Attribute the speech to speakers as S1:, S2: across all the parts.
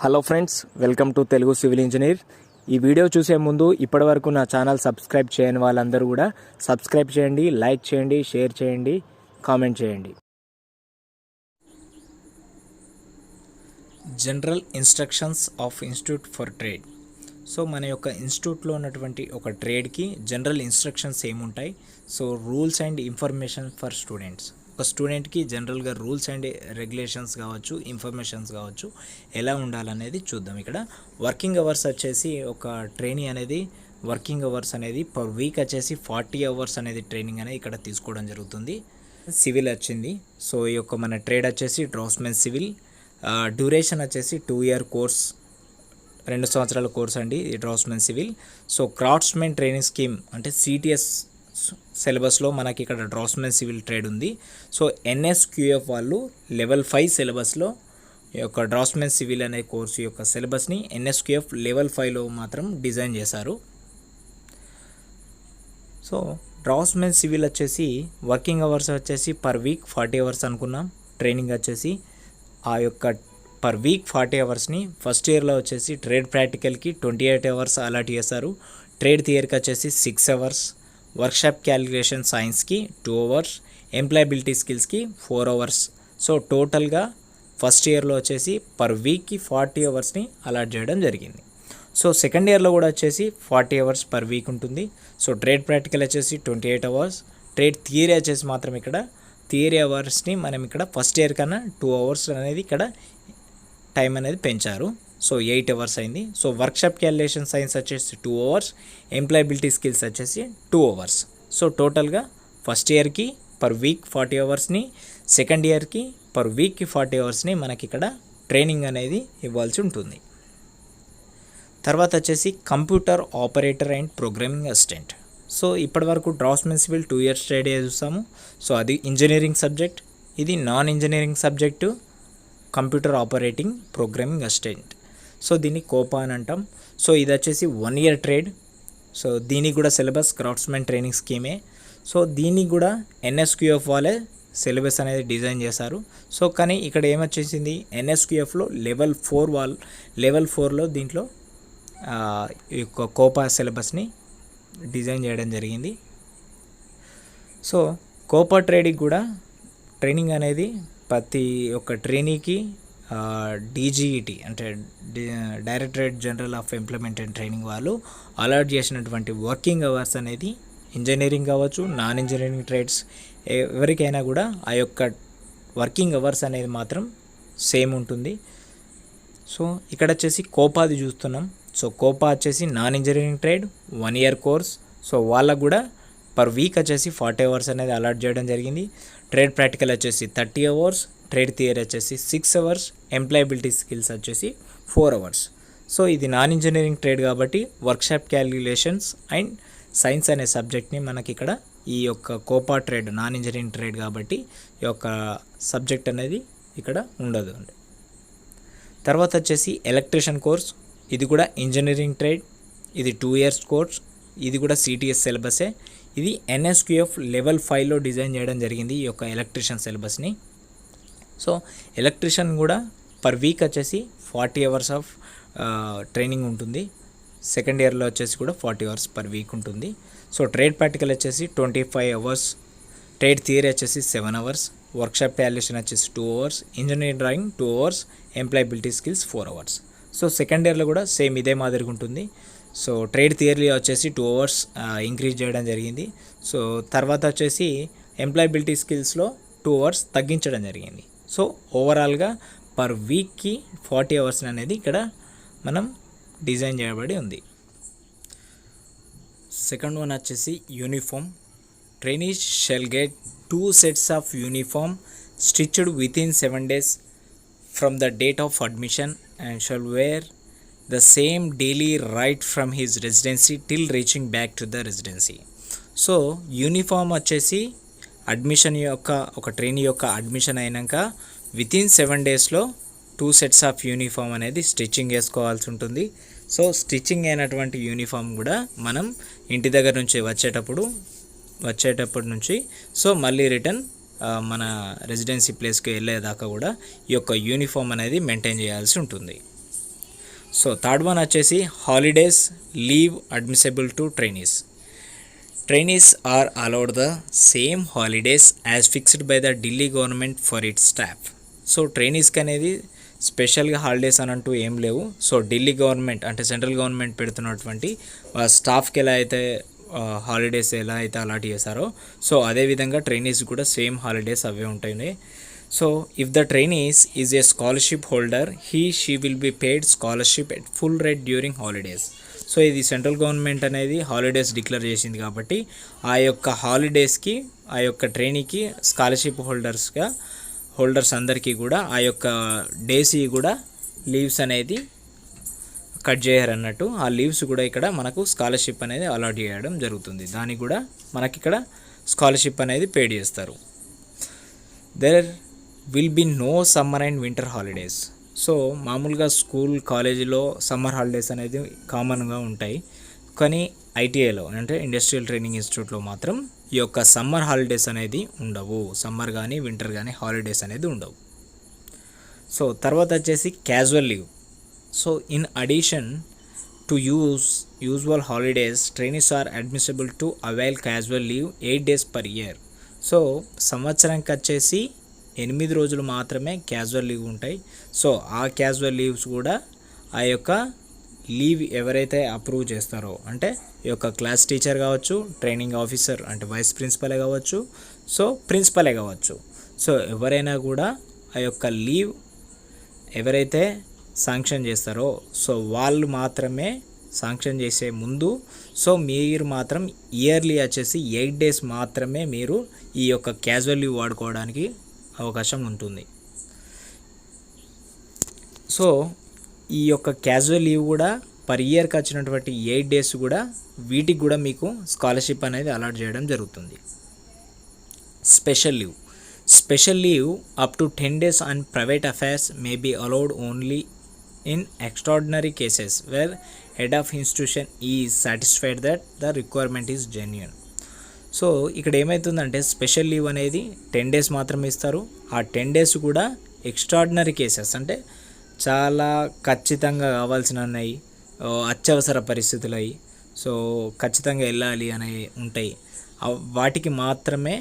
S1: Hello friends, welcome to Telugu civil engineer. ఈ video చూసే ముందు ఇప్పటివరకు నా ఛానల్ సబ్స్క్రైబ్ చేయని వాళ్ళందరూ కూడా సబ్స్క్రైబ్ చేయండి, లైక్ చేయండి, షేర్ చేయండి, కామెంట్ చేయండి. General instructions of institute for trade. So మన యొక్క ఇన్స్టిట్యూట్లో ఉన్నటువంటి ఒక ట్రేడ్కి జనరల్ ఇన్స్ట్రక్షన్స్ ఏముంటాయి? So rules and information for students. ఒక స్టూడెంట్కి జనరల్గా రూల్స్ అండ్ రెగ్యులేషన్స్ కావచ్చు, ఇన్ఫర్మేషన్స్ కావచ్చు, ఎలా ఉండాలనేది చూద్దాం. ఇక్కడ వర్కింగ్ అవర్స్ వచ్చేసి ఒక ట్రైనింగ్ అనేది వర్కింగ్ అవర్స్ అనేది పర్ వీక్ వచ్చేసి 40 అవర్స్ అనేది ట్రైనింగ్ అనేది ఇక్కడ తీసుకోవడం జరుగుతుంది. సివిల్ వచ్చింది. సో ఈ యొక్క మన ట్రేడ్ వచ్చేసి డ్రాఫ్ట్స్మెన్ సివిల్. డ్యూరేషన్ వచ్చేసి 2 year కోర్స్, 2 సంవత్సరాల కోర్స్ అండి ఈ draughtsmen civil. So craftsmen training scheme అంటే సిటిఎస్ సిలబస్లో మనకి ఇక్కడ డ్రాఫ్ట్స్మెన్ సివిల్ ట్రేడ్ ఉంది. సో ఎన్ఎస్క్యూఎఫ్ వాళ్ళు లెవెల్ 5 సిలబస్లో ఈ యొక్క డ్రాఫ్ట్స్మెన్ సివిల్ అనే కోర్సు యొక్క సిలబస్ని ఎన్ఎస్క్యూఎఫ్ లెవెల్ 5లో మాత్రం డిజైన్ చేశారు. సో డ్రాఫ్ట్స్మెన్ సివిల్ వచ్చేసి వర్కింగ్ అవర్స్ వచ్చేసి పర్ వీక్ 40 అవర్స్ అనుకున్నాం. ట్రైనింగ్ వచ్చేసి ఆ యొక్క పర్ వీక్ 40 అవర్స్ని ఫస్ట్ ఇయర్లో వచ్చేసి ట్రేడ్ ప్రాక్టికల్కి 28 అవర్స్ అలాట్ చేశారు. ట్రేడ్ థియరీకి వచ్చేసి 6 అవర్స్, వర్క్షాప్ క్యాలిక్యులేషన్ సైన్స్కి 2 అవర్స్, ఎంప్లాయబిలిటీ స్కిల్స్కి 4 అవర్స్. సో టోటల్గా ఫస్ట్ ఇయర్లో వచ్చేసి పర్ వీక్కి 40 అవర్స్ని అలాట్ చేయడం జరిగింది. సో సెకండ్ ఇయర్లో కూడా వచ్చేసి 40 అవర్స్ పర్ వీక్ ఉంటుంది. సో ట్రేడ్ ప్రాక్టికల్ వచ్చేసి 28 అవర్స్, ట్రేడ్ థియరీ వచ్చేసి మాత్రం ఇక్కడ థియరీ అవర్స్ని మనం ఇక్కడ ఫస్ట్ ఇయర్ కన్నా 2 అవర్స్ అనేది ఇక్కడ టైం అనేది పెంచారు. సో 8 అవర్స్ అయింది. సో వర్క్షాప్ క్యాలిక్యులేషన్ సైన్స్ వచ్చేసి 2 అవర్స్, ఎంప్లాయబిలిటీ స్కిల్స్ వచ్చేసి 2 అవర్స్. సో టోటల్గా ఫస్ట్ ఇయర్కి పర్ వీక్ 40 అవర్స్ని, సెకండ్ ఇయర్కి పర్ వీక్కి 40 అవర్స్ని మనకి ఇక్కడ ట్రైనింగ్ అనేది ఇవ్వాల్సి ఉంటుంది. తర్వాత వచ్చేసి computer operator and programming assistant. So ఇప్పటివరకు డ్రాఫ్ట్స్మెన్ సివిల్ 2 years ట్రేడ్ చూసాము. సో అది ఇంజనీరింగ్ సబ్జెక్ట్. ఇది non engineering subject computer operating programming assistant. So దీన్ని కోపా అని అంటాం. సో ఇది వచ్చేసి 1 year ట్రేడ్. సో దీనికి కూడా సిలబస్ క్రాఫ్ట్స్మెన్ ట్రైనింగ్ స్కీమే. సో దీనికి కూడా ఎన్ఎస్క్యూఎఫ్ వాళ్ళే సిలబస్ అనేది డిజైన్ చేశారు. సో కానీ ఇక్కడ ఏమొచ్చేసింది, ఎన్ఎస్క్యూఎఫ్లో లెవెల్ 4లో దీంట్లో ఈ యొక్క కోపా సిలబస్ని డిజైన్ చేయడం జరిగింది. సో కోపా ట్రేడింగ్ కూడా ట్రైనింగ్ అనేది ప్రతి ఒక్క ట్రైనీకి డీజీఈటీ అంటే directorate general of employment and training వాళ్ళు అలాట్ చేసినటువంటి వర్కింగ్ అవర్స్ అనేది ఇంజనీరింగ్ కావచ్చు, నాన్ ఇంజనీరింగ్ ట్రేడ్స్ ఎవరికైనా కూడా ఆ యొక్క వర్కింగ్ అవర్స్ అనేది మాత్రం సేమ్ ఉంటుంది. సో ఇక్కడ వచ్చేసి కోపాది చూస్తున్నాం. సో కోపా వచ్చేసి non engineering trade 1 year course. So వాళ్ళకు కూడా పర్ వీక్ వచ్చేసి 40 అవర్స్ అనేది అలాట్ చేయడం జరిగింది. ట్రేడ్ ప్రాక్టికల్ వచ్చేసి 30 అవర్స్, ట్రేడ్ థియరీ వచ్చేసి 6 అవర్స్, ఎంప్లాయబిలిటీ స్కిల్స్ వచ్చేసి 4 అవర్స్. సో ఇది నాన్ ఇంజనీరింగ్ ట్రేడ్ కాబట్టి వర్క్షాప్ క్యాలిక్యులేషన్స్ అండ్ సైన్స్ అనే సబ్జెక్ట్ని మనకి ఇక్కడ ఈ యొక్క Copa trade non engineering trade కాబట్టి ఈ యొక్క సబ్జెక్ట్ అనేది ఇక్కడ ఉండదు. తర్వాత వచ్చేసి ఎలక్ట్రీషియన్ కోర్స్. ఇది కూడా ఇంజనీరింగ్ ట్రేడ్. ఇది 2 years కోర్స్. ఇది కూడా సిటిఎస్ సిలబసే. ఇది ఎన్ఎస్క్యూఎఫ్ లెవెల్ 5లో డిజైన్ చేయడం జరిగింది ఈ యొక్క ఎలక్ట్రీషియన్ సిలబస్ని. సో ఎలక్ట్రీషియన్ కూడా పర్ వీక్ వచ్చేసి 40 అవర్స్ ఆఫ్ ట్రైనింగ్ ఉంటుంది. సెకండ్ ఇయర్లో వచ్చేసి కూడా 40 అవర్స్ పర్ వీక్ ఉంటుంది. సో ట్రేడ్ ప్రాక్టికల్ వచ్చేసి 25 అవర్స్, ట్రేడ్ థియరీ వచ్చేసి 7 అవర్స్, వర్క్షాప్ క్యాలిక్యులేషన్ వచ్చేసి 2 hours, engineering drawing 2 hours, employability skills 4 hours. So second ఇయర్లో కూడా సేమ్ ఇదే మాదిరిగా ఉంటుంది. సో ట్రేడ్ థియరీ వచ్చేసి 2 అవర్స్ ఇంక్రీజ్ చేయడం జరిగింది. సో తర్వాత వచ్చేసి ఎంప్లాయబిలిటీ స్కిల్స్లో 2 అవర్స్ తగ్గించడం జరిగింది. సో ఓవరాల్గా పర్ వీక్కి 40 అవర్స్ అనేది ఇక్కడ మనం డిజైన్ చేయబడి ఉంది. సెకండ్ వన్ వచ్చేసి uniform. Trainees shell get 2 sets of uniform stitched within 7 days from the date of admission and shall wear the same daily right from his residency till reaching back to the residency. So uniform వచ్చేసి admission యొక్క ఒక trainee యొక్క admission అయినాక within 7 daysలో 2 sets of uniform అనేది stitching చేసుకోవాల్సి ఉంటుంది. So stitching అయినటువంటి uniform కూడా మనం ఇంటి దగ్గర నుంచి వచ్చేటప్పటి నుంచి సో మళ్ళీ రిటర్న్ మన రెసిడెన్సీ ప్లేస్కి వెళ్ళేదాకా కూడా ఈ యొక్క యూనిఫామ్ అనేది మెయింటైన్ చేయాల్సి ఉంటుంది. సో థర్డ్ వన్ వచ్చేసి holidays leave admissible to trainees. Trainees are allowed the same holidays as fixed by the Delhi government for its staff. So ట్రైనీస్కి అనేది స్పెషల్గా హాలిడేస్ అని అంటూ ఏం లేవు. సో ఢిల్లీ గవర్నమెంట్ అంటే సెంట్రల్ గవర్నమెంట్ పెడుతున్నటువంటి స్టాఫ్కి ఎలా అయితే హాలిడేస్ ఎలా అయితే అలాట్ చేశారో సో అదేవిధంగా ట్రైనీస్ కూడా సేమ్ హాలిడేస్ అవే ఉంటాయి. So if the trainees is a scholarship holder she will be paid scholarship at full rate during holidays. So ఇది సెంట్రల్ గవర్నమెంట్ అనేది హాలిడేస్ డిక్లేర్ చేసింది కాబట్టి ఆ యొక్క హాలిడేస్కి ఆ యొక్క ట్రైనీకి స్కాలర్షిప్ హోల్డర్స్ అందరికీ కూడా ఆ యొక్క డేస్కి కూడా లీవ్స్ అనేది కట్ చేయరు అన్నట్టు. ఆ లీవ్స్ కూడా ఇక్కడ మనకు స్కాలర్షిప్ అనేది అలాట్ చేయడం జరుగుతుంది. దానికి కూడా మనకి ఇక్కడ స్కాలర్షిప్ అనేది పేడ్ చేస్తారు. There will be no summer and winter holidays. So మామూలుగా స్కూల్ కాలేజీలో సమ్మర్ హాలిడేస్ అనేది కామన్గా ఉంటాయి, కానీ ఐటీఐలో అంటే ఇండస్ట్రియల్ ట్రైనింగ్ ఇన్స్టిట్యూట్లో మాత్రం ఈ యొక్క సమ్మర్ హాలిడేస్ అనేది ఉండవు. సమ్మర్ కానీ వింటర్ కానీ హాలిడేస్ అనేది ఉండవు. సో తర్వాత వచ్చేసి casual leave. So in addition to usual holidays trainees are admissible to avail casual leave 8 days per year. So సంవత్సరానికి వచ్చేసి 8 రోజులు మాత్రమే క్యాజువల్ లీవ్ ఉంటాయి. సో ఆ క్యాజువల్ లీవ్స్ కూడా ఆ యొక్క లీవ్ ఎవరైతే అప్రూవ్ చేస్తారో అంటే ఈ యొక్క క్లాస్ టీచర్ కావచ్చు, ట్రైనింగ్ ఆఫీసర్ అంటే వైస్ ప్రిన్సిపలే కావచ్చు, సో ప్రిన్సిపలే కావచ్చు. సో ఎవరైనా కూడా ఆ యొక్క లీవ్ ఎవరైతే శాంక్షన్ చేస్తారో సో వాళ్ళు మాత్రమే శాంక్షన్ చేసే ముందు సో మీరు మాత్రం ఇయర్లీ వచ్చేసి 8 days మాత్రమే మీరు ఈ యొక్క క్యాజువల్ లీవ్ వాడుకోవడానికి అవకాశం ఉంటుంది. సో ఈ యొక్క క్యాజువల్ లీవ్ కూడా పర్ ఇయర్కి వచ్చినటువంటి 8 days కూడా వీటికి కూడా మీకు స్కాలర్షిప్ అనేది అలాట్ చేయడం జరుగుతుంది. Special leave up to 10 days on private affairs may be allowed only in extraordinary cases where head of institution is satisfied that the requirement is genuine. So ఇక్కడ ఏమవుతుందంటే స్పెషల్ లీవ్ అనేది 10 days మాత్రమే ఇస్తారు. ఆ 10 days కూడా extraordinary cases అంటే చాలా ఖచ్చితంగా కావాల్సిన ఉన్నాయి, అత్యవసర పరిస్థితులు అయ్యి సో ఖచ్చితంగా వెళ్ళాలి అని ఉంటాయి. వాటికి మాత్రమే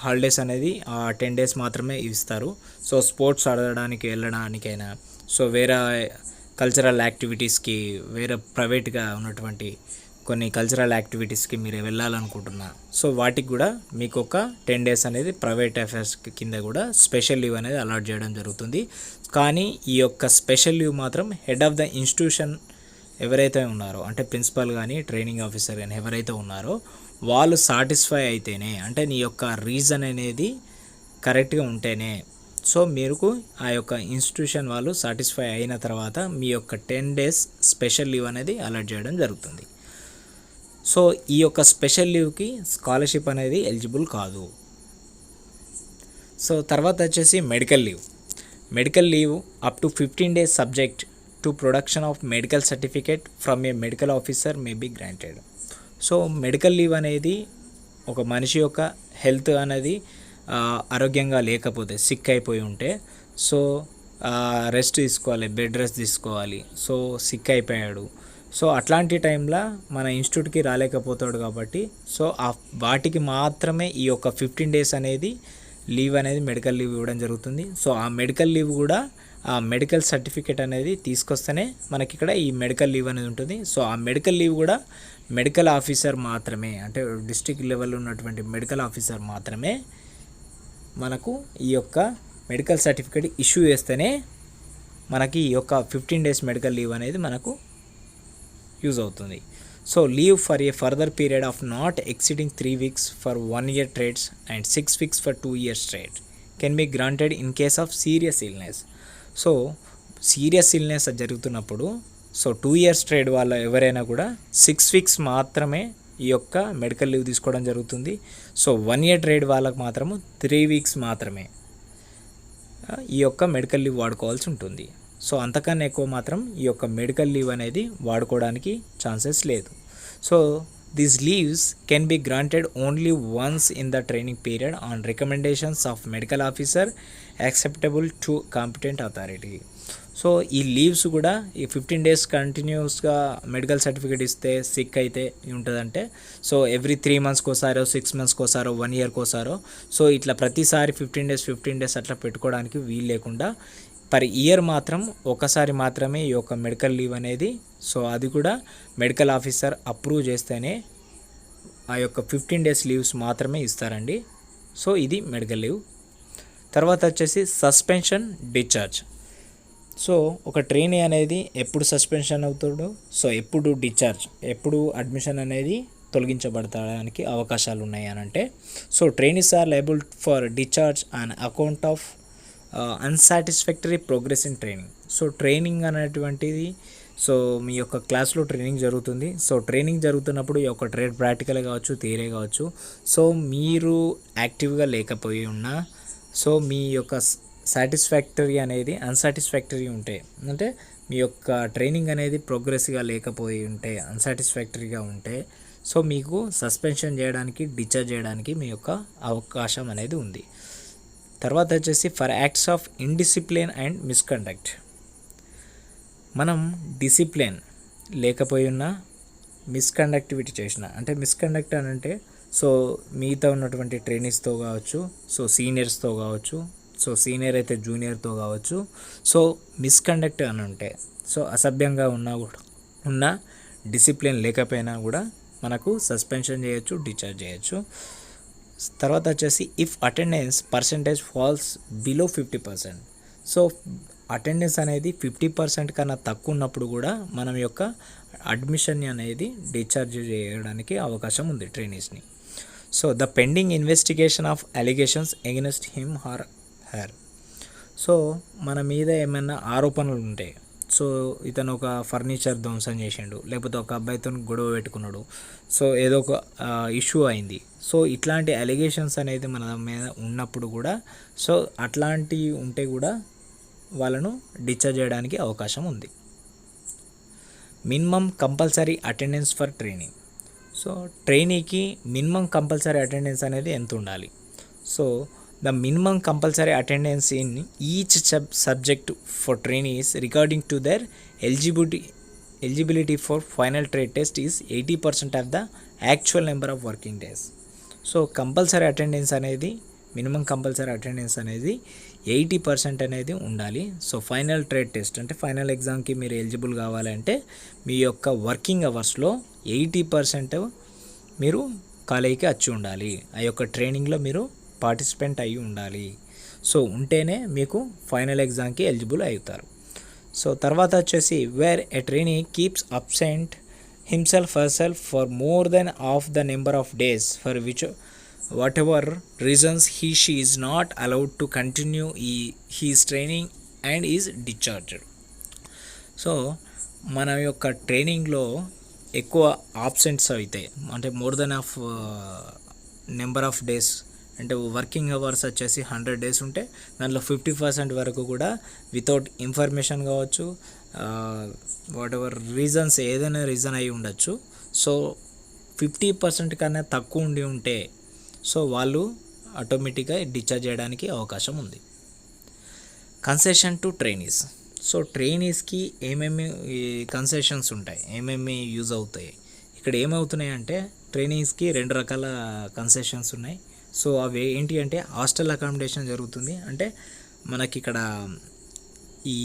S1: హాలిడేస్ అనేది ఆ 10 days మాత్రమే ఇస్తారు. సో స్పోర్ట్స్ ఆడడానికి వెళ్ళడానికైనా సో వేరే కల్చరల్ యాక్టివిటీస్కి వేరే ప్రైవేట్గా ఉన్నటువంటి కొన్ని కల్చరల్ యాక్టివిటీస్కి మీరు వెళ్ళాలనుకుంటున్నా సో వాటికి కూడా మీకు ఒక 10 days అనేది ప్రైవేట్ అఫైర్స్ కింద కూడా స్పెషల్ లీవ్ అనేది అలాట్ చేయడం జరుగుతుంది. కానీ ఈ యొక్క స్పెషల్ లీవ్ మాత్రం హెడ్ ఆఫ్ ద ఇన్స్టిట్యూషన్ ఎవరైతే ఉన్నారో అంటే ప్రిన్సిపల్ కానీ ట్రైనింగ్ ఆఫీసర్ కానీ ఎవరైతే ఉన్నారో వాళ్ళు సాటిస్ఫై అయితేనే అంటే నీ యొక్క రీజన్ అనేది కరెక్ట్గా ఉంటేనే సో మీకు ఆ యొక్క ఇన్స్టిట్యూషన్ వాళ్ళు సాటిస్ఫై అయిన తర్వాత మీ యొక్క 10 days స్పెషల్ లీవ్ అనేది అలాట్ చేయడం జరుగుతుంది. సో ఈ యొక్క స్పెషల్ లీవ్కి స్కాలర్షిప్ అనేది ఎలిజిబుల్ కాదు. సో తర్వాత వచ్చేసి medical leave up to 15 days subject to production of medical certificate from a medical officer may be granted. So medical leave అనేది ఒక మనిషి యొక్క హెల్త్ అనేది ఆరోగ్యంగా లేకపోతే సిక్ అయిపోయి ఉంటే సో రెస్ట్ తీసుకోవాలి, బెడ్ రెస్ట్ తీసుకోవాలి. సో సిక్ అయిపోయాడు సో అట్లాంటి టైంలో మన ఇన్స్టిట్యూట్కి రాలేకపోతాడు కాబట్టి సో వాటికి మాత్రమే ఈ యొక్క 15 days అనేది లీవ్ అనేది మెడికల్ లీవ్ ఇవ్వడం జరుగుతుంది. సో ఆ మెడికల్ లీవ్ కూడా ఆ మెడికల్ సర్టిఫికేట్ అనేది తీసుకొస్తేనే మనకి ఇక్కడ ఈ మెడికల్ లీవ్ అనేది ఉంటుంది. సో ఆ మెడికల్ లీవ్ కూడా మెడికల్ ఆఫీసర్ మాత్రమే అంటే డిస్ట్రిక్ట్ లెవెల్లో ఉన్నటువంటి మెడికల్ ఆఫీసర్ మాత్రమే మనకు ఈ యొక్క మెడికల్ సర్టిఫికేట్ ఇష్యూ చేస్తేనే మనకి ఈ యొక్క 15 days మెడికల్ లీవ్ అనేది మనకు యూజ్ అవుతుంది. So leave for a further period of not exceeding 3 weeks for 1 year trades and 6 weeks for 2 years trade can be granted in case of serious illness. So serious illness జరుగుతున్నప్పుడు so 2 years trade వాళ్ళ ఎవరైనా కూడా 6 weeks మాత్రమే ఈ యొక్క medical leave తీసుకోవడం జరుగుతుంది. So 1 year trade వాళ్ళకు మాత్రము 3 weeks మాత్రమే ఈ యొక్క మెడికల్ లీవ్ వాడుకోవాల్సి ఉంటుంది. సో అంతకన్నా ఎక్కువ మాత్రం ఈ యొక్క మెడికల్ లీవ్ అనేది వాడుకోవడానికి ఛాన్సెస్ లేదు. So these leaves can be granted only once in the training period on recommendations of medical officer acceptable to competent authority. So ఈ లీవ్స్ కూడా ఈ 15 days కంటిన్యూస్గా మెడికల్ సర్టిఫికేట్ ఇస్తే సిక్ అయితే ఉంటుందంటే సో ఎవ్రీ 3 monthsకి ఒకసారో 6 monthsకి ఒకసారో 1 yearకి ఒకసారో సో ఇట్లా ప్రతిసారి 15 days అట్లా పెట్టుకోవడానికి వీలు లేకుండా పర్ ఇయర్ మాత్రం ఒకసారి మాత్రమే ఈ యొక్క మెడికల్ లీవ్ అనేది సో అది కూడా మెడికల్ ఆఫీసర్ అప్రూవ్ చేస్తేనే ఆ యొక్క 15 days లీవ్స్ మాత్రమే ఇస్తారండి. సో ఇది మెడికల్ లీవ్. తర్వాత వచ్చేసి సస్పెన్షన్ డిశ్చార్జ్. సో ఒక ట్రైనీ అనేది ఎప్పుడు సస్పెన్షన్ అవుతాడు, సో ఎప్పుడు డిశ్చార్జ్, ఎప్పుడు అడ్మిషన్ అనేది తొలగించబడటానికి అవకాశాలు ఉన్నాయి అని అంటే so trainees are liable for discharge on account of unsatisfactory progress in training. So training అనేటువంటిది సో మీ యొక్క క్లాస్లో ట్రైనింగ్ జరుగుతుంది. సో ట్రైనింగ్ జరుగుతున్నప్పుడు ఈ యొక్క ట్రేడ్ ప్రాక్టికల్ కావచ్చు, థియరీ కావచ్చు, సో మీరు యాక్టివ్గా లేకపోయి ఉన్నా సో మీ యొక్క సాటిస్ఫాక్టరీ అనేది అన్సాటిస్ఫాక్టరీ ఉంటే అంటే మీ యొక్క ట్రైనింగ్ అనేది ప్రోగ్రెస్గా లేకపోయి ఉంటే అన్సాటిస్ఫాక్టరీగా ఉంటే సో మీకు సస్పెన్షన్ చేయడానికి డిశ్చార్జ్ చేయడానికి మీ యొక్క అవకాశం అనేది ఉంది. తర్వాత వచ్చేసి for acts of indiscipline and misconduct. మనం డిసిప్లిన్ లేకపోయి ఉన్న మిస్కండక్టివిటీ చేసిన అంటే మిస్కండక్ట్ అని అంటే సో మిగతా ఉన్నటువంటి ట్రైనీస్తో కావచ్చు, సో సీనియర్స్తో కావచ్చు, సో సీనియర్ అయితే జూనియర్తో కావచ్చు, సో మిస్కండక్ట్ అని ఉంటే సో అసభ్యంగా ఉన్న డిసిప్లిన్ లేకపోయినా కూడా మనకు సస్పెన్షన్ చేయొచ్చు, డిశ్చార్జ్ చేయొచ్చు. తర్వాత వచ్చేసి if attendance percentage falls below 50%. So attendance అనేది 50% కన్నా తక్కువ ఉన్నప్పుడు కూడా మనం యొక్క అడ్మిషన్ అనేది డిశ్చార్జ్ చేయడానికి అవకాశం ఉంది ట్రైనీస్ని. So the pending investigation of allegations against him or her. So మన మీద ఏమైనా ఆరోపణలు ఉంటాయి, సో ఇతను ఒక ఫర్నిచర్ ధ్వంసం చేసిండు, లేకపోతే ఒక అబ్బాయితో గొడవ పెట్టుకున్నాడు, సో ఏదో ఒక ఇష్యూ అయింది, సో ఇట్లాంటి అలిగేషన్స్ అనేది మన మీద ఉన్నప్పుడు కూడా సో అట్లాంటివి ఉంటే కూడా వాళ్ళను డిశ్చార్జ్ చేయడానికి అవకాశం ఉంది. Minimum compulsory attendance for training. So ట్రైనీకి మినిమం కంపల్సరీ అటెండెన్స్ అనేది ఎంత ఉండాలి? So the minimum compulsory attendance in each subject for trainees regarding to their eligibility for final trade test is 80% of the actual number of working days. So compulsory attendance అనేది minimum compulsory attendance అనేది 80% అనేది ఉండాలి. So final trade test అంటే final ఎగ్జామ్కి మీరు eligible కావాలంటే మీ యొక్క working అవర్స్లో 80% మీరు కాలేజీకి వచ్చి ఉండాలి, ఆ యొక్క ట్రైనింగ్లో మీరు పార్టిసిపెంట్ అయ్యి ఉండాలి. సో ఉంటేనే మీకు ఫైనల్ ఎగ్జామ్కి ఎలిజిబుల్ అవుతారు. సో తర్వాత వచ్చేసి where a trainee keeps absent himself herself for more than half the number of days for which whatever reasons she is not allowed to continue his training and is discharged. So మన యొక్క ట్రైనింగ్లో ఎక్కువ absents అయితే అంటే more than of number of days అంటే working hours వచ్చేసి 100 days ఉంటే దాంట్లో 50% వరకు కూడా వితౌట్ ఇన్ఫర్మేషన్ కావచ్చు, వాట్ ఎవర్ రీజన్స్ ఏదైనా రీజన్ అయి ఉండొచ్చు. సో 50% కన్నా తక్కువ ఉండి ఉంటే సో వాళ్ళు ఆటోమేటిక్గా డిశ్చార్జ్ చేయడానికి అవకాశం ఉంది. Concession to trainees. సో ట్రైనీస్కి ఏమేమి కన్సెషన్స్ ఉంటాయి, ఏమేమి యూజ్ అవుతాయి, ఇక్కడ ఏమవుతున్నాయి అంటే ట్రైనీస్కి 2 రకాల కన్సెషన్స్ ఉన్నాయి. సో అవి ఏంటి అంటే హాస్టల్ అకామిడేషన్ జరుగుతుంది. అంటే మనకి ఇక్కడ ఈ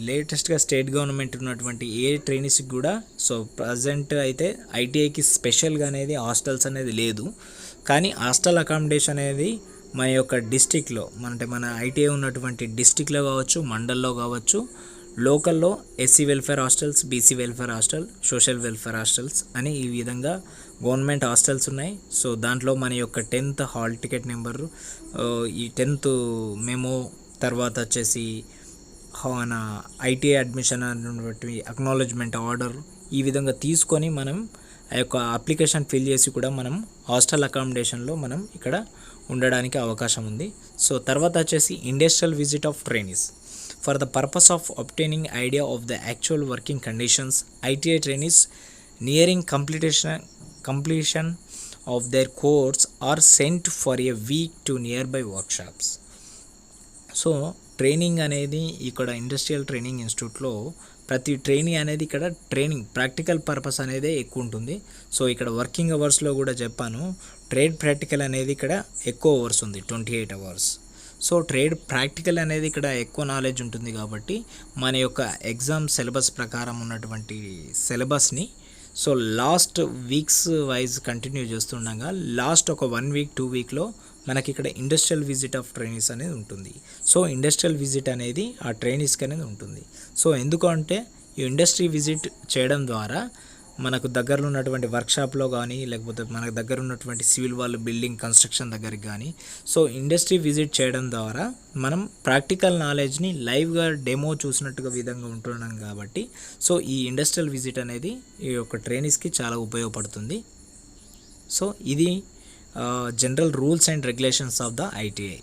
S1: లేటెస్ట్గా స్టేట్ గవర్నమెంట్ ఉన్నటువంటి ఏ ట్రైనీస్కి కూడా సో ప్రజెంట్ అయితే ఐటీఐకి స్పెషల్గా అనేది హాస్టల్స్ అనేది లేదు, కానీ హాస్టల్ అకామిడేషన్ అనేది మన యొక్క డిస్టిక్లో అంటే మన ఐటీఐ ఉన్నటువంటి డిస్టిక్లో కావచ్చు, మండల్లో కావచ్చు, లోకల్లో SC welfare hostels, BC welfare hostel, social welfare hostels అని ఈ విధంగా గవర్నమెంట్ హాస్టల్స్ ఉన్నాయి. సో దాంట్లో మన యొక్క 10th హాల్ టికెట్ నెంబరు, ఈ 10th మెమో, తర్వాత వచ్చేసి మన ఐటీఐ అడ్మిషన్ అనేటువంటి అక్నాలెడ్జ్మెంట్ ఆర్డర్, ఈ విధంగా తీసుకొని మనం ఆ యొక్క అప్లికేషన్ ఫిల్ చేసి కూడా మనం హాస్టల్ అకామిడేషన్లో మనం ఇక్కడ ఉండడానికి అవకాశం ఉంది. సో తర్వాత వచ్చేసి industrial visit of trainees. For the purpose of obtaining idea of the actual working conditions, ITI trainees nearing completion of their course are sent for a week to nearby workshops. So training అనేది ఇక్కడ industrial training ఇన్స్టిట్యూట్లో ప్రతి trainee అనేది ఇక్కడ training practical purpose అనేది ఎక్కువ ఉంటుంది. So ఇక్కడ వర్కింగ్ అవర్స్లో కూడా చెప్పాను, ట్రేడ్ ప్రాక్టికల్ అనేది ఇక్కడ ఎక్కువ అవర్స్ ఉంది, 28 అవర్స్. సో ట్రేడ్ ప్రాక్టికల్ అనేది ఇక్కడ ఎక్కువ నాలెడ్జ్ ఉంటుంది కాబట్టి మన యొక్క ఎగ్జామ్ సిలబస్ ప్రకారం ఉన్నటువంటి సిలబస్ని so last weeks wise continue చేస్తుండగా లాస్ట్ ఒక 1 వీక్ 2 వీక్లో మనకి ఇక్కడ ఇండస్ట్రియల్ విజిట్ ఆఫ్ ట్రైనీస్ అనేది ఉంటుంది. సో ఇండస్ట్రియల్ విజిట్ అనేది ఆ ట్రైనీస్కి అనేది ఉంటుంది. సో ఎందుకంటే ఈ ఇండస్ట్రీ విజిట్ చేయడం ద్వారా మనకు దగ్గరలో ఉన్నటువంటి వర్క్షాప్లో కానీ లేకపోతే మనకు దగ్గర ఉన్నటువంటి సివిల్ వాళ్ళు బిల్డింగ్ కన్స్ట్రక్షన్ దగ్గరికి కానీ సో ఇండస్ట్రీ విజిట్ చేయడం ద్వారా మనం ప్రాక్టికల్ నాలెడ్జ్ని లైవ్గా డెమో చూసినట్టుగా విధంగా ఉంటున్నాం కాబట్టి సో ఈ ఇండస్ట్రియల్ విజిట్ అనేది ఈ యొక్క ట్రైనీస్కి చాలా ఉపయోగపడుతుంది. సో ఇది general rules and regulations of the ITI.